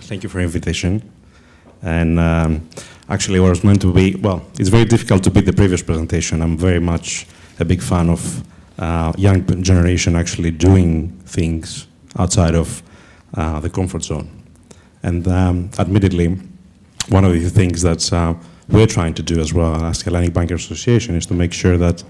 Thank you for the invitation. And actually, what was meant to be, well, it's very difficult to beat the previous presentation. I'm very much a big fan of young generation actually doing things outside of the comfort zone. And admittedly, one of the things that we're trying to do as well as Hellenic Bankers Association is to make sure that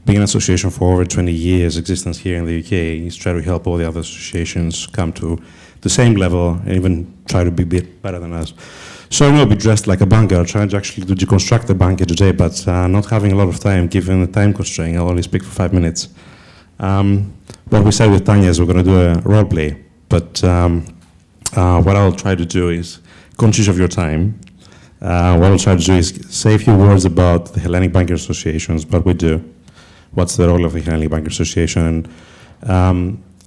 being an association for over 20 years existence here in the UK is try to help all the other associations come to the same level and even try to be a bit better than us. So I'm going to be dressed like a banker, trying to actually deconstruct the banker today, but not having a lot of time, given the time constraint. I'll only speak for 5 minutes. What we said with Tania is we're going to do a role play, but what I'll try to do is, conscious of your time, what I'll try to do is say a few words about the Hellenic Bankers Associations, what we do, what's the role of the Hellenic Bankers Association,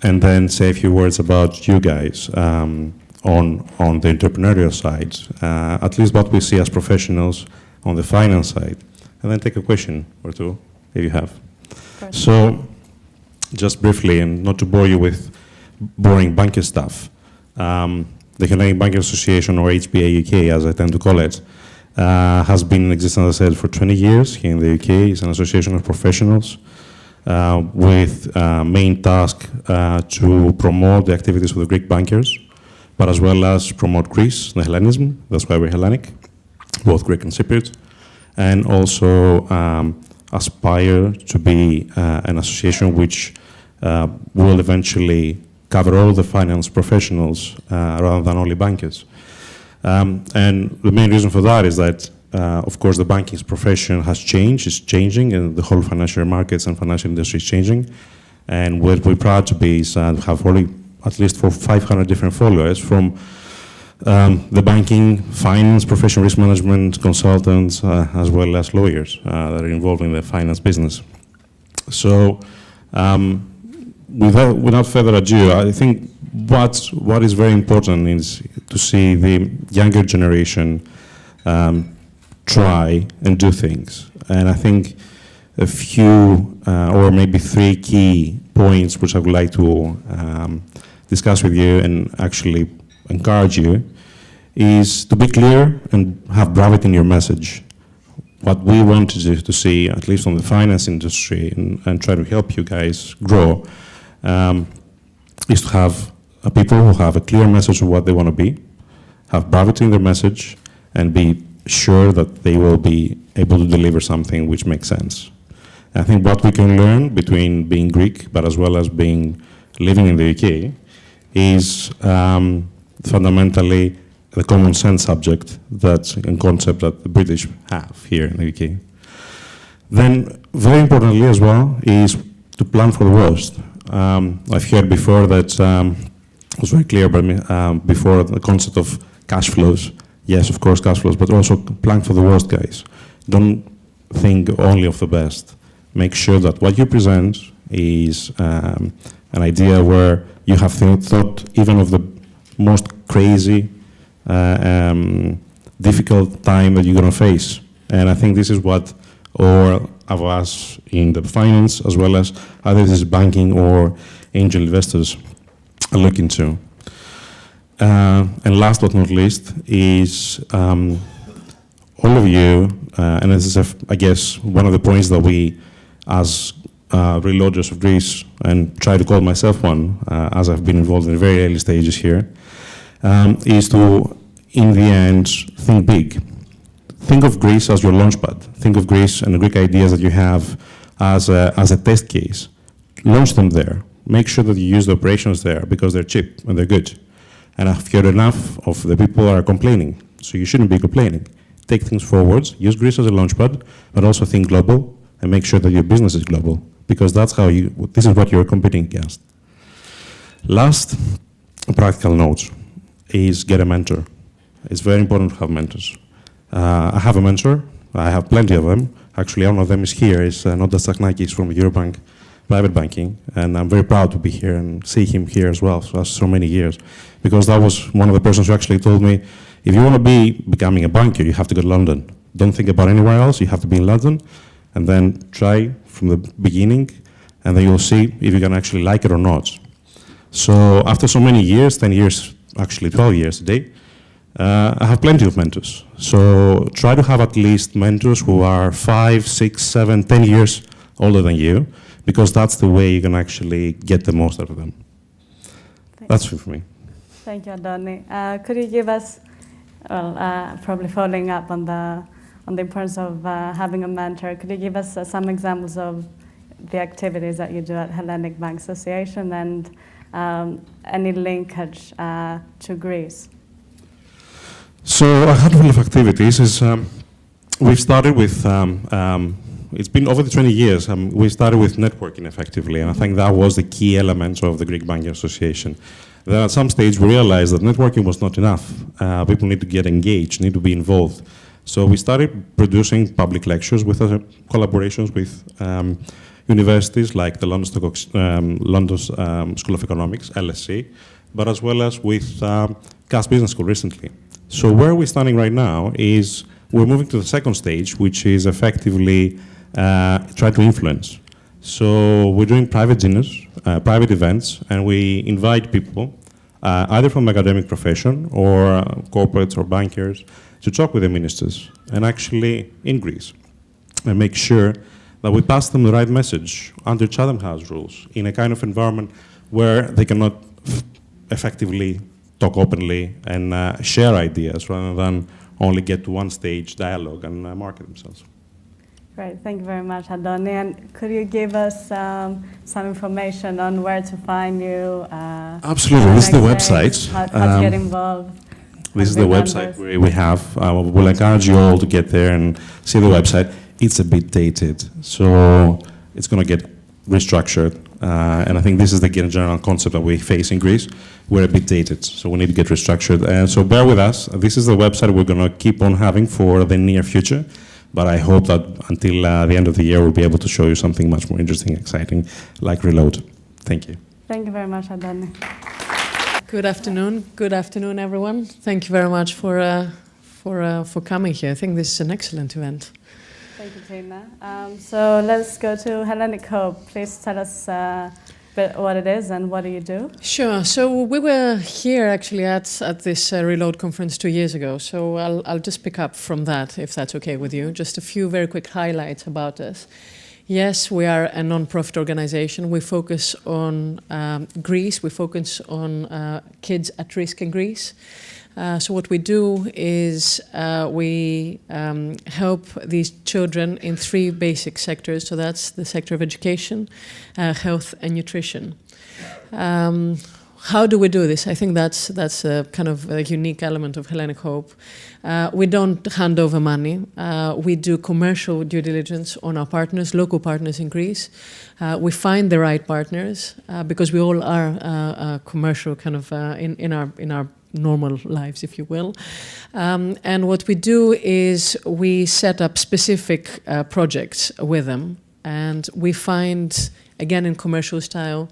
and then say a few words about you guys on the entrepreneurial side, at least what we see as professionals on the finance side, and then take a question or two if you have. Perfect. So, just briefly, and not to bore you with boring banking stuff, the Hellenic Bankers Association, or HBA UK as I tend to call it, has been in existence, as I said, for 20 years here in the UK. It's an association of professionals with main task to promote the activities of the Greek bankers, but as well as promote Greece, the Hellenism. That's why we're Hellenic, both Greek and Cypriot, and also aspire to be an association which will eventually cover all the finance professionals rather than only bankers. And the main reason for that is that, of course, the banking profession has changed, it's changing, and the whole financial markets and financial industry is changing. And what we're proud to be is have already at least 500 different followers from the banking, finance, professional risk management, consultants, as well as lawyers that are involved in the finance business. So, without further ado, I think what is very important is to see the younger generation try and do things. And I think a few, or maybe 3 key points which I would like to discuss with you and actually encourage you is to be clear and have brevity in your message. What we want to see, at least on the finance industry, and try to help you guys grow, is to have people who have a clear message of what they want to be, have brevity in their message, and be sure that they will be able to deliver something which makes sense. And I think what we can learn between being Greek, but as well as living in the UK, is fundamentally the common sense subject and concept that the British have here in the UK. Then, very importantly as well, is to plan for the worst. I've heard before that, it was very clear by me before, the concept of cash flows. Yes, of course, cash flows, but also plan for the worst, guys. Don't think only of the best. Make sure that what you present is an idea where you have thought even of the most crazy, difficult time that you're going to face. And I think this is what all of us in the finance, as well as either this is banking or angel investors, are looking to. And last but not least is all of you, and this is, I guess, one of the points that we, as reloaders of Greece, and try to call myself one, as I've been involved in the very early stages here, is to, in the end, think big. Think of Greece as your launchpad. Think of Greece and the Greek ideas that you have as a test case. Launch them there. Make sure that you use the operations there because they're cheap and they're good. And I've heard enough of the people that are complaining, so you shouldn't be complaining. Take things forwards, use Greece as a launchpad, but also think global and make sure that your business is global, because that's how this is what you're competing against. Last, practical note is get a mentor. It's very important to have mentors. I have a mentor. I have plenty of them. Actually, one of them is here. It's Ntatzopoulos from Eurobank Private Banking, and I'm very proud to be here and see him here as well for so many years, because that was one of the persons who actually told me, if you want to be becoming a banker, you have to go to London. Don't think about anywhere else. You have to be in London, and then try from the beginning, and then you'll see if you can actually like it or not. So after so many years, 10 years, actually 12 years today, I have plenty of mentors. So try to have at least mentors who are 5, 6, 7, 10 years older than you, because that's the way you can actually get the most out of them. That's it for me. Thank you, Antonis. Could you give us, probably following up on the importance of having a mentor, could you give us some examples of the activities that you do at Hellenic Bank Association and any linkage to Greece? So a handful of activities is, we've started with, it's been over the 20 years, we started with networking effectively, and I think that was the key element of the Greek Banking Association. Then at some stage we realized that networking was not enough. People need to get engaged, need to be involved. So we started producing public lectures with collaborations with universities like the London School of Economics, LSE, but as well as with Cass Business School recently. So where we're standing right now is we're moving to the second stage, which is effectively try to influence. So we're doing private dinners, private events, and we invite people, either from the academic profession or corporates or bankers, to talk with the ministers, and actually in Greece, and make sure that we pass them the right message under Chatham House rules in a kind of environment where they cannot effectively talk openly and share ideas rather than only get to one stage dialogue and market themselves. Great, thank you very much, Antonis. And could you give us some information on where to find you? Absolutely, this is the website. How to get involved? This is the website we have. We'll encourage you all to get there and see the website. It's a bit dated, so it's going to get restructured. And I think this is the general concept that we face in Greece. We're a bit dated, so we need to get restructured. So bear with us. This is the website we're going to keep on having for the near future. But I hope that until the end of the year, we'll be able to show you something much more interesting, exciting, like Reload. Thank you. Thank you very much, Antonis. Good afternoon. Good afternoon, everyone. Thank you very much for coming here. I think this is an excellent event. Thank you, Tina. So let's go to Hellenic Hope. Please tell us a bit what it is and what do you do? Sure. So we were here actually at this Reload conference 2 years ago. So I'll just pick up from that, if that's okay with you. Just a few very quick highlights about us. Yes, we are a non-profit organization. We focus on Greece. We focus on kids at risk in Greece. So what we do is we help these children in 3 basic sectors. So that's the sector of education, health, and nutrition. How do we do this? I think that's a kind of a unique element of Hellenic Hope. We don't hand over money. We do commercial due diligence on our partners, local partners in Greece. We find the right partners because we all are commercial kind of in our normal lives, if you will. And what we do is we set up specific projects with them, and we find, again in commercial style,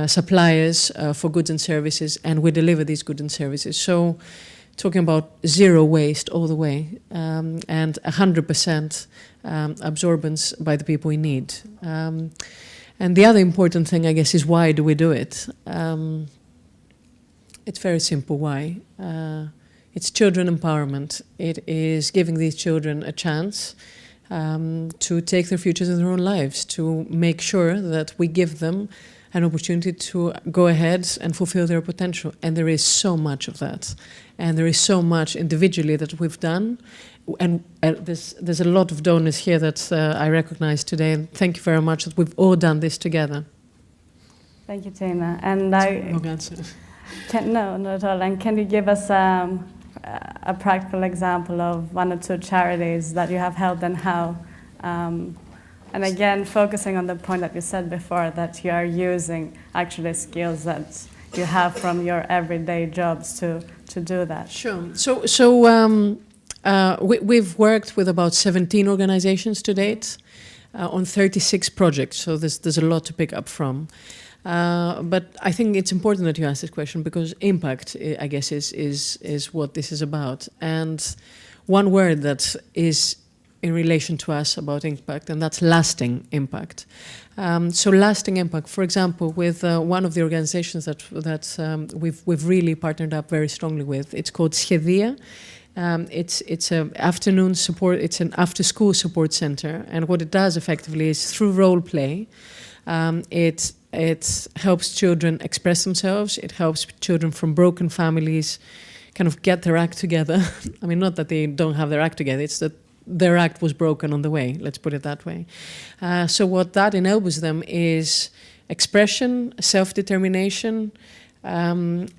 suppliers for goods and services, and we deliver these goods and services. So talking about 0 waste all the way, and 100% absorbance by the people we need. And the other important thing, I guess, is why do we do it? It's very simple why. It's children empowerment. It is giving these children a chance to take their futures in their own lives, to make sure that we give them an opportunity to go ahead and fulfill their potential. And there is so much of that. And there is so much individually that we've done. And there's a lot of donors here that I recognize today. And thank you very much that we've all done this together. Thank you, Tina. And no, not at all. And can you give us a practical example of 1 or 2 charities that you have helped and how? And again, focusing on the point that you said before, that you are using actually skills that you have from your everyday jobs to do that. Sure. So we've worked with about 17 organizations to date on 36 projects. So there's a lot to pick up from. But I think it's important that you ask this question because impact, I guess, is what this is about. And one word that is in relation to us about impact, and that's lasting impact. So lasting impact, for example, with one of the organizations that we've really partnered up very strongly with, it's called Schedia. It's an afternoon support. It's an after-school support center, and what it does effectively is through role play, it helps children express themselves. It helps children from broken families kind of get their act together. I mean, not that they don't have their act together. It's that their act was broken on the way. Let's put it that way. So what that enables them is expression, self-determination, and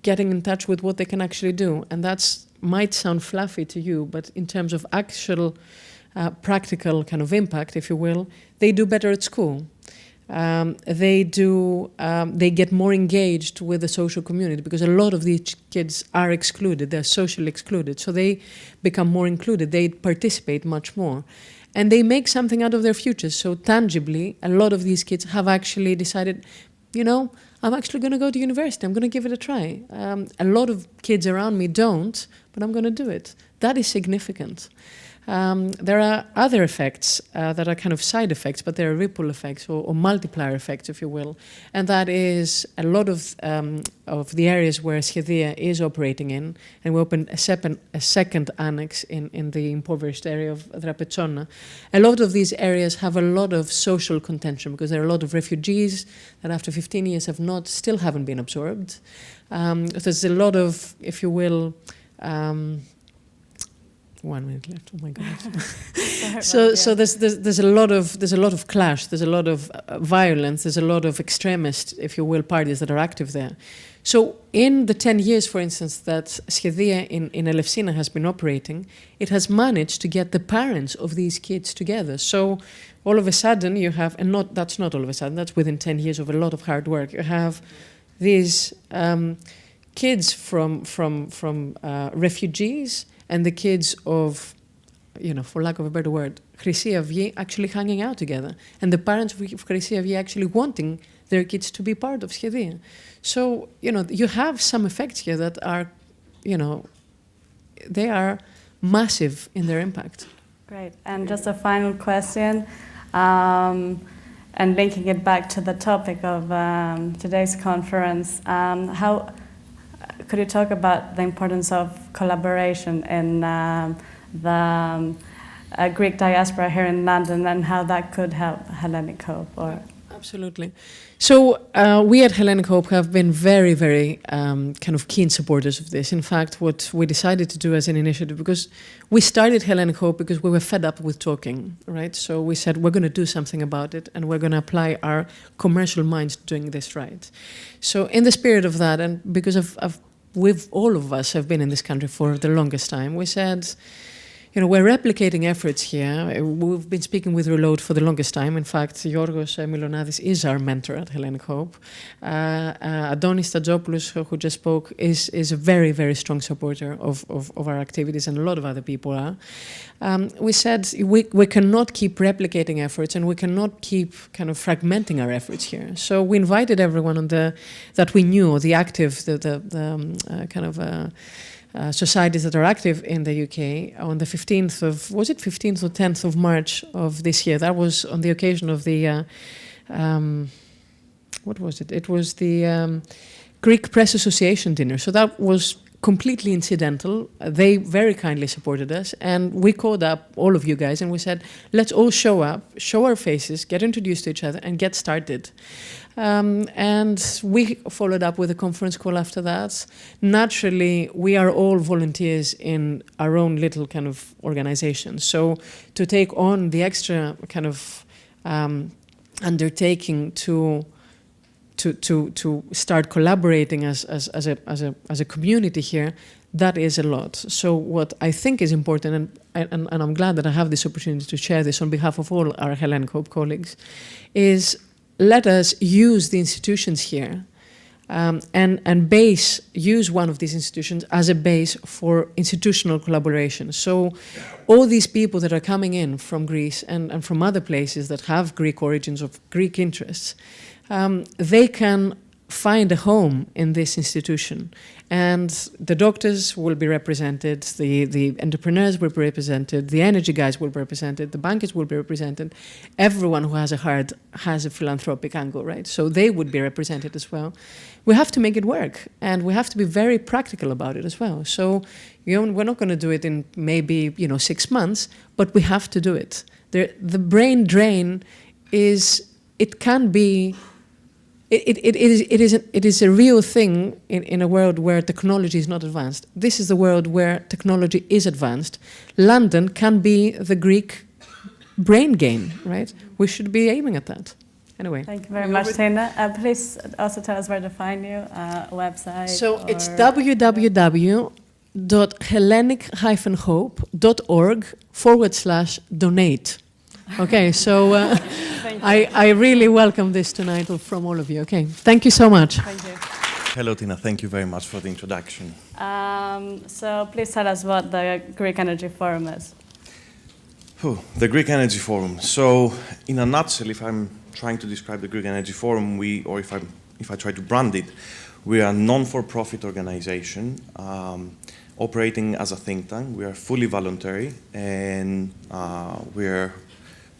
getting in touch with what they can actually do. And that might sound fluffy to you, but in terms of actual practical kind of impact, if you will, they do better at school. They get more engaged with the social community, because a lot of these kids are excluded, they're socially excluded, so they become more included, they participate much more. And they make something out of their futures. So tangibly, a lot of these kids have actually decided, you know, I'm actually going to go to university. I'm going to give it a try. A lot of kids around me don't, but I'm going to do it. That is significant. There are other effects that are kind of side effects, but there are ripple effects or multiplier effects, if you will. And that is a lot of the areas where Schedia is operating in, and we opened a second annex in the impoverished area of Drapetsona. A lot of these areas have a lot of social contention, because there are a lot of refugees that after 15 years still haven't been absorbed. There's a lot of, if you will, 1 minute left. Oh my goodness. So there's a lot of clash. There's a lot of violence. There's a lot of extremist, if you will, parties that are active there. So in the 10 years, for instance, that Schedia in Elefsina has been operating, it has managed to get the parents of these kids together. So all of a sudden you have, that's not all of a sudden, that's within 10 years of a lot of hard work. You have these kids from refugees, and the kids of, you know, for lack of a better word, Χρυσή Αυγή, actually hanging out together. And the parents of Χρυσή Αυγή actually wanting their kids to be part of Schedia. So, you know, you have some effects here that are, you know, they are massive in their impact. Great. And just a final question, and linking it back to the topic of today's conference, could you talk about the importance of collaboration in the Greek diaspora here in London, and how that could help Hellenic Hope? Absolutely. So we at Hellenic Hope have been very, very kind of keen supporters of this. In fact, what we decided to do as an initiative, because we started Hellenic Hope because we were fed up with talking, right? So we said, we're going to do something about it, and we're going to apply our commercial minds to doing this right. So in the spirit of that, and because all of us have been in this country for the longest time, we said, you know, we're replicating efforts here. We've been speaking with Reload for the longest time. In fact, Giorgos Milonadis is our mentor at Hellenic Hope. Antonis Ntatzopoulos, who just spoke, is a very, very strong supporter of our activities, and a lot of other people are. We said we cannot keep replicating efforts, and we cannot keep kind of fragmenting our efforts here. So we invited everyone that we knew, the active, societies that are active in the UK on the 15th of, was it 15th or 10th of March of this year? That was on the occasion of the, what was it? It was the Greek Press Association dinner. So that was completely incidental. They very kindly supported us, and we called up all of you guys and we said, let's all show up, show our faces, get introduced to each other, and get started. And we followed up with a conference call after that. Naturally, we are all volunteers in our own little kind of organization. So to take on the extra kind of undertaking to start collaborating as a community here, that is a lot. So what I think is important, and I'm glad that I have this opportunity to share this on behalf of all our Hellenic Hope colleagues, is let us use the institutions here and use one of these institutions as a base for institutional collaboration. So all these people that are coming in from Greece and from other places that have Greek origins, of Greek interests, they can find a home in this institution, And the doctors will be represented, the entrepreneurs will be represented, the energy guys will be represented, the bankers will be represented. Everyone who has a heart has a philanthropic angle, right? So they would be represented as well. We have to make it work, and we have to be very practical about it as well. So we're not going to do it in maybe 6 months, but we have to do it. The brain drain it can be. It is a real thing in a world where technology is not advanced. This is the world where technology is advanced. London can be the Greek brain gain, right? We should be aiming at that. Anyway. Thank you very much, Tina. Please also tell us where to find you, website. So it's www.hellenic-hope.org/donate. Okay, so I really welcome this tonight from all of you. Okay, thank you so much. Thank you. Hello, Tina. Thank you very much for the introduction. So please tell us what the Greek Energy Forum is. The Greek Energy Forum. So, in a nutshell, if I'm trying to describe the Greek Energy Forum, if I try to brand it, we are a non-for-profit organization operating as a think tank. We are fully voluntary, and we're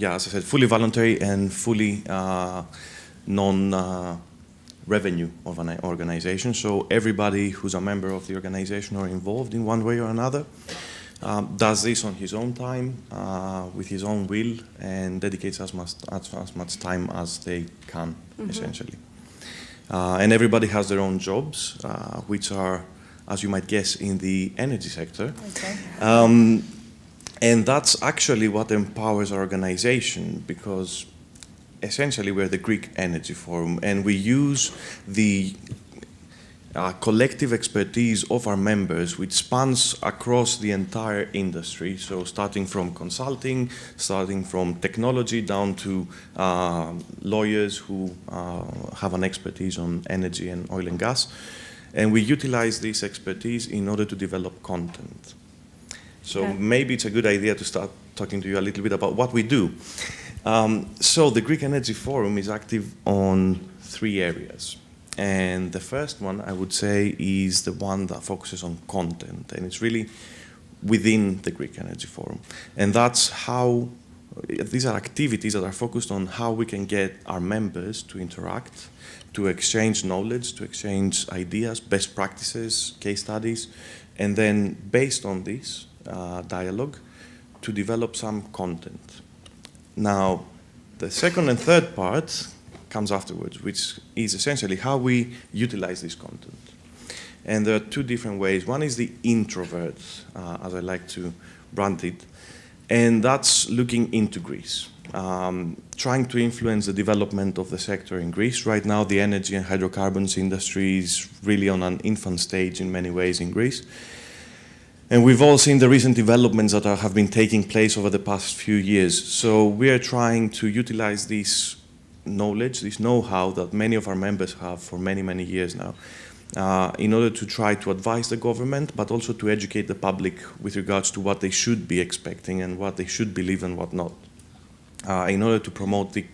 as I said, fully voluntary and fully non-revenue of an organization. So everybody who's a member of the organization or involved in one way or another does this on his own time, with his own will, and dedicates as much time as they can, essentially. And everybody has their own jobs, which are, as you might guess, in the energy sector. Okay. And that's actually what empowers our organization, because essentially we're the Greek Energy Forum, and we use the collective expertise of our members, which spans across the entire industry. So starting from consulting, starting from technology, down to lawyers who have an expertise on energy and oil and gas. And we utilize this expertise in order to develop content. So maybe it's a good idea to start talking to you a little bit about what we do. So the Greek Energy Forum is active on 3 areas. And the first one, I would say, is the one that focuses on content. And it's really within the Greek Energy Forum. And that's how, these are activities that are focused on how we can get our members to interact, to exchange knowledge, to exchange ideas, best practices, case studies, and then based on this, dialogue, to develop some content. Now, the second and third part comes afterwards, which is essentially how we utilize this content. And there are 2 different ways. One is the introvert, as I like to brand it, and that's looking into Greece, trying to influence the development of the sector in Greece. Right now, the energy and hydrocarbons industry is really on an infant stage in many ways in Greece. And we've all seen the recent developments that have been taking place over the past few years. So we are trying to utilize this knowledge, this know-how that many of our members have for many, many years now, in order to try to advise the government, but also to educate the public with regards to what they should be expecting and what they should believe and what not, in order to promote the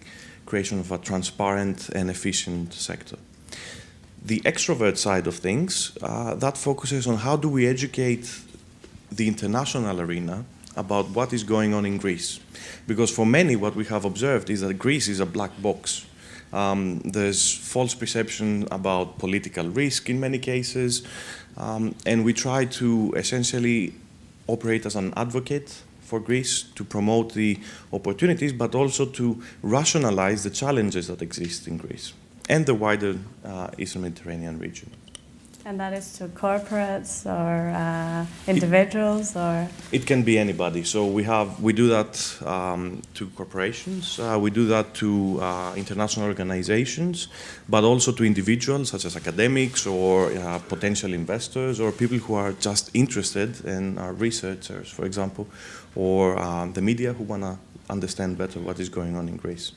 creation of a transparent and efficient sector. The extrovert side of things, that focuses on how do we educate the international arena about what is going on in Greece. Because for many, what we have observed is that Greece is a black box. There's false perception about political risk in many cases, and we try to essentially operate as an advocate for Greece to promote the opportunities, but also to rationalize the challenges that exist in Greece and the wider Eastern Mediterranean region. And that is to corporates or individuals, or? It can be anybody. So we do that to corporations, we do that to international organizations, but also to individuals such as academics or potential investors or people who are just interested and are researchers, for example, or the media who want to understand better what is going on in Greece.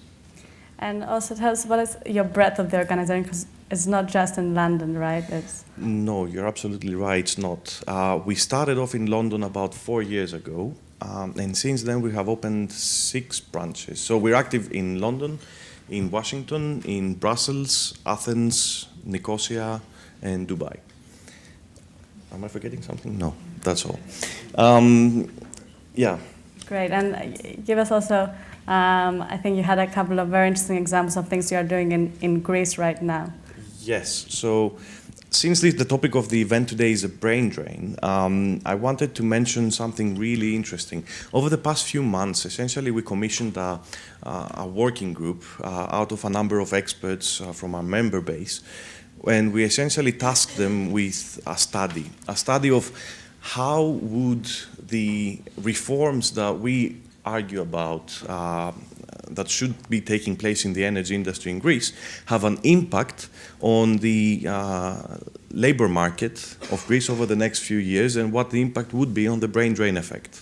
And also tell us, what is your breadth of the organization? Because it's not just in London, right? No, you're absolutely right, it's not. We started off in London about 4 years ago, and since then we have opened 6 branches. So we're active in London, in Washington, in Brussels, Athens, Nicosia, and Dubai. Am I forgetting something? No, that's all. Yeah. Great, and give us also, I think you had a couple of very interesting examples of things you are doing in Greece right now. Yes, so since the topic of the event today is a brain drain, I wanted to mention something really interesting. Over the past few months, essentially we commissioned a working group out of a number of experts from our member base, and we essentially tasked them with a study of how would the reforms that we argue about that should be taking place in the energy industry in Greece have an impact on the labor market of Greece over the next few years, and what the impact would be on the brain drain effect.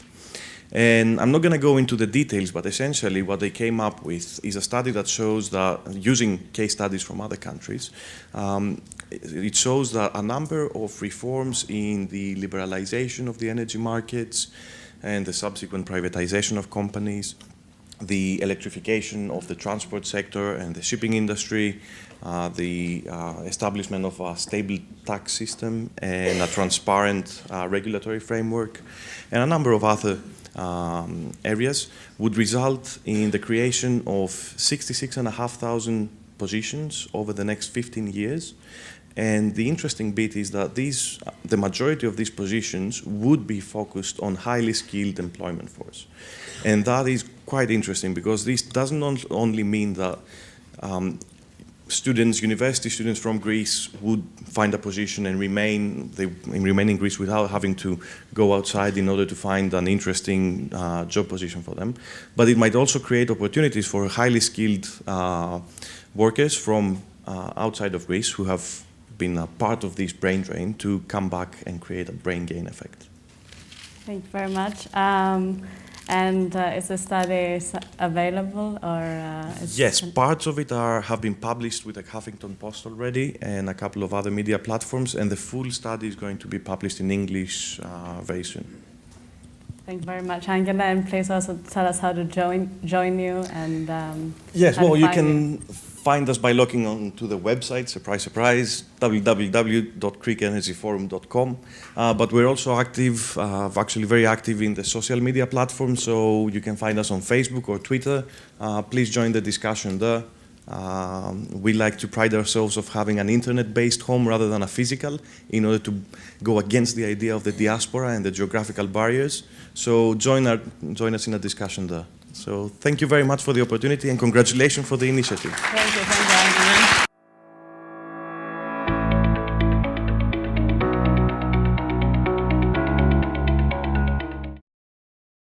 And I'm not going to go into the details, but essentially what they came up with is a study that shows that, using case studies from other countries, it shows that a number of reforms in the liberalization of the energy markets and the subsequent privatization of companies, the electrification of the transport sector and the shipping industry, the establishment of a stable tax system and a transparent regulatory framework, and a number of other areas would result in the creation of 66,500 positions over the next 15 years. And the interesting bit is that the majority of these positions would be focused on highly skilled employment force. And that is quite interesting, because this doesn't only mean that university students from Greece would find a position and remain in Greece without having to go outside in order to find an interesting job position for them. But it might also create opportunities for highly skilled workers from outside of Greece who have been a part of this brain drain to come back and create a brain gain effect. Thank you very much. And is the study available, or? Yes, parts of it have been published with the Huffington Post already and a couple of other media platforms, and the full study is going to be published in English very soon. Thank you very much, Angela, and please also tell us how to join you and. Yes, well, you can find us by logging on to the website, surprise, surprise, www.greekenergyforum.com. But we're also active, actually very active in the social media platforms, so you can find us on Facebook or Twitter. Please join the discussion there. We like to pride ourselves of having an internet-based home rather than a physical, in order to go against the idea of the diaspora and the geographical barriers. So join us in a discussion there. So thank you very much for the opportunity, and congratulations for the initiative. Thank you, Angela.